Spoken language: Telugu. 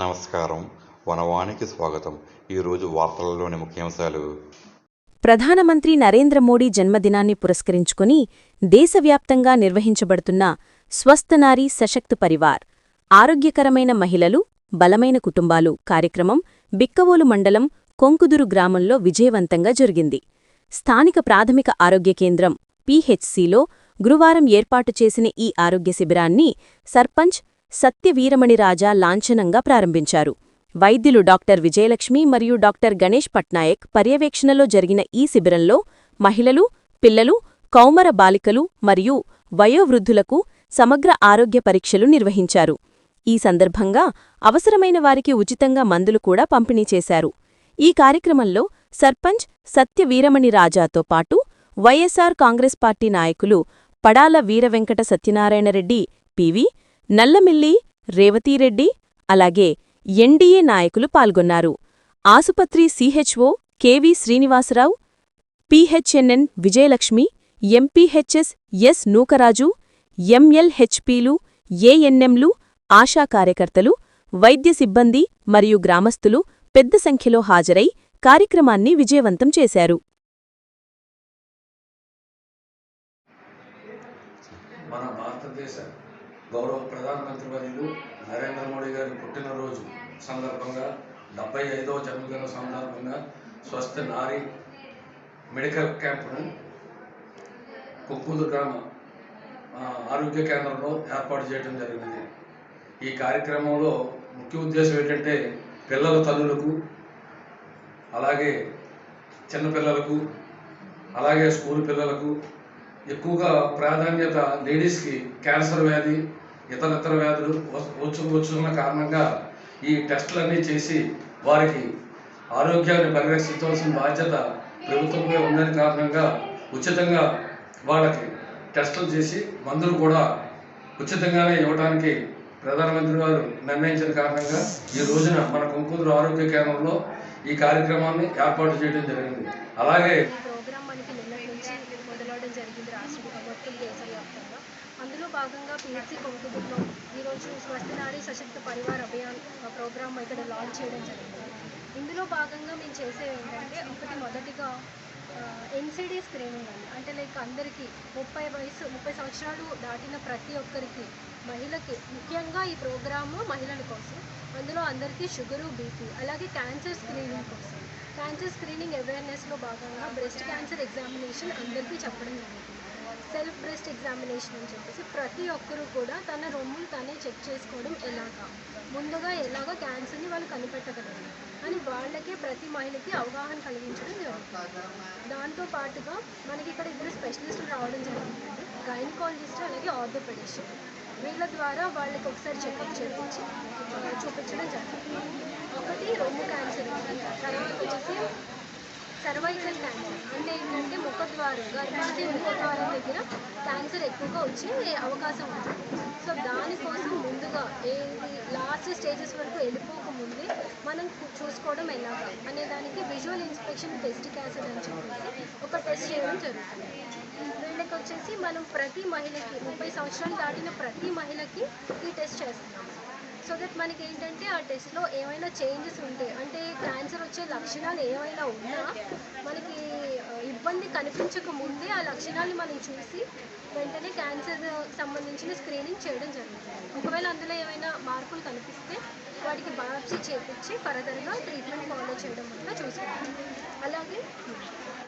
నమస్కారం. వనవానికి స్వాగతం. ఈరోజు వార్తలలోని ముఖ్యాంశాలు. ప్రధానమంత్రి నరేంద్ర మోడీ జన్మదినాన్ని పురస్కరించుకుని దేశవ్యాప్తంగా నిర్వహించబడుతున్న స్వస్థ నారీ సశక్త్ పరివార్ ఆరోగ్యకరమైన మహిళలు బలమైన కుటుంబాలు కార్యక్రమం బిక్కవోలు మండలం కొంకుదురు గ్రామంలో విజయవంతంగా జరిగింది. స్థానిక ప్రాథమిక ఆరోగ్య కేంద్రం పీహెచ్సిలో గురువారం ఏర్పాటు చేసిన ఈ ఆరోగ్య శిబిరాన్ని సర్పంచ్ సత్యవీరమణి రాజా లాంఛనంగా ప్రారంభించారు. వైద్యులు డాక్టర్ విజయలక్ష్మి మరియు డాక్టర్ గణేష్ పట్నాయక్ పర్యవేక్షణలో జరిగిన ఈ శిబిరంలో మహిళలు, పిల్లలు, కౌమర బాలికలు మరియు వయోవృద్ధులకు సమగ్ర ఆరోగ్య పరీక్షలు నిర్వహించారు. ఈ సందర్భంగా అవసరమైన వారికి ఉచితంగా మందులు కూడా పంపిణీ చేశారు. ఈ కార్యక్రమంలో సర్పంచ్ సత్యవీరమణి రాజాతో పాటు వైఎస్సార్ కాంగ్రెస్ పార్టీ నాయకులు పడాల వీరవెంకట సత్యనారాయణరెడ్డి, పివి, నల్లమిల్లి రేవతీరెడ్డి, అలాగే ఎన్డీఏ నాయకులు పాల్గొన్నారు. ఆసుపత్రి CHO KV Srinivasarao, PHNN Vijayalakshmi, MPHS S Nookaraju, ఎంఎల్హెచ్పీలు, ఏఎన్ఎంలు, ఆశా కార్యకర్తలు, వైద్య సిబ్బంది మరియు గ్రామస్తులు పెద్ద సంఖ్యలో హాజరై కార్యక్రమాన్ని విజయవంతం చేశారు. మన భారతదేశ గౌరవ ప్రధానమంత్రి వర్యులు నరేంద్ర మోడీ గారి పుట్టినరోజు సందర్భంగా 75వ జన్మదిన సందర్భంగా స్వస్థ నారీ మెడికల్ క్యాంపును కొంకుదురు గ్రామ ఆరోగ్య కేంద్రంలో ఏర్పాటు చేయడం జరిగింది. ఈ కార్యక్రమంలో ముఖ్య ఉద్దేశం ఏంటంటే పిల్లల తల్లులకు, అలాగే చిన్నపిల్లలకు, అలాగే స్కూల్ పిల్లలకు ఎక్కువగా ప్రాధాన్యత లేడీస్కి క్యాన్సర్ వ్యాధి, ఇతర వ్యాధులు వచ్చున్న కారణంగా ఈ టెస్టులన్నీ చేసి వారికి ఆరోగ్యాన్ని పరిరక్షించవలసిన బాధ్యత ప్రభుత్వంపై ఉందని కారణంగా ఉచితంగా వాళ్ళకి టెస్టులు చేసి మందులు కూడా ఉచితంగానే ఇవ్వడానికి ప్రధానమంత్రి గారు నిర్ణయించిన కారణంగా ఈ రోజున మన కొంకుదురు ఆరోగ్య కేంద్రంలో ఈ కార్యక్రమాన్ని ఏర్పాటు చేయడం జరిగింది. అలాగే అందులో భాగంగా పిహెచ్సి కొంకుదురులో ఈరోజు స్వస్థ నారీ సశక్త పరివార్ అభియాన్ ప్రోగ్రామ్ ఇక్కడ లాంచ్ చేయడం జరిగింది. ఇందులో భాగంగా మేము చేసేవి ఏంటంటే మొదటిగా ఎన్సిడి స్క్రీనింగ్ అండి. అంటే లైక్ అందరికీ 30 సంవత్సరాలు దాటిన ప్రతి ఒక్కరికి, మహిళకి ముఖ్యంగా ఈ ప్రోగ్రాము మహిళల కోసం. అందులో అందరికీ షుగరు, బీపీ, అలాగే క్యాన్సర్ స్క్రీనింగ్ కోసం. క్యాన్సర్ స్క్రీనింగ్ అవేర్నెస్లో భాగంగా బ్రెస్ట్ క్యాన్సర్ ఎగ్జామినేషన్ అందరికీ చెప్పడం జరుగుతుంది. సెల్ఫ్ బ్రెస్ట్ ఎగ్జామినేషన్ అని చెప్పేసి ప్రతి ఒక్కరూ కూడా తన రొమ్మును తనే చెక్ చేసుకోవడం ముందుగా ఎలాగా క్యాన్సర్ని వాళ్ళు కనిపెట్టగలరు అని వాళ్ళకే ప్రతి మహిళకి అవగాహన కలిగించడం జరుగుతుంది. దాంతో పాటుగా మనకి ఇక్కడ ఇద్దరు స్పెషలిస్టులు రావడం జరుగుతుంది, గైనకాలజిస్ట్ అలాగే ఆర్థోపెడిషియన్. వీళ్ళ ద్వారా వాళ్ళకి ఒకసారి చెకప్ చేయించి చూపించడం జరుగుతుంది. ఒకటి రొమ్ము క్యాన్సర్, తర్వాత వచ్చేసి సర్వైకల్ క్యాన్సర్. అంటే ఏంటంటే ముఖద్వారం, గర్భాశయ ముఖద్వారం దగ్గర క్యాన్సర్ ఎక్కువగా వచ్చే అవకాశం ఉంటుంది. సో దానికోసం ముందుగా లాస్ట్ స్టేజెస్ వరకు వెళ్ళిపోకముందే మనం చూసుకోవడం ఎలాగా అనే దానికి విజువల్ ఇన్స్పెక్షన్ టెస్టిక్ యాసిడ్ అని చెప్పేసి ఒక టెస్ట్ చేయడం జరుగుతుంది. వీళ్ళకి వచ్చేసి మనం ప్రతి మహిళకి 30 సంవత్సరాలు దాటిన ప్రతి మహిళకి ఈ టెస్ట్ చేస్తున్నాం. సో దట్ మనకి ఏంటంటే ఆ టెస్ట్లో ఏమైనా చేంజెస్ ఉంటే, అంటే క్యాన్సర్ వచ్చే లక్షణాలు ఏమైనా ఉన్నా మనకి ఇబ్బంది కనిపించక ముందే ఆ లక్షణాలను మనం చూసి వెంటనే క్యాన్సర్ సంబంధించిన స్క్రీనింగ్ చేయడం జరుగుతుంది. ఒకవేళ అందులో ఏమైనా మార్పులు కనిపిస్తే వాటికి బయాప్సీ చేపించి ఫర్దర్గా ట్రీట్మెంట్ ఫాలో చేయడం వల్ల చూసుకుంటాం. అలాగే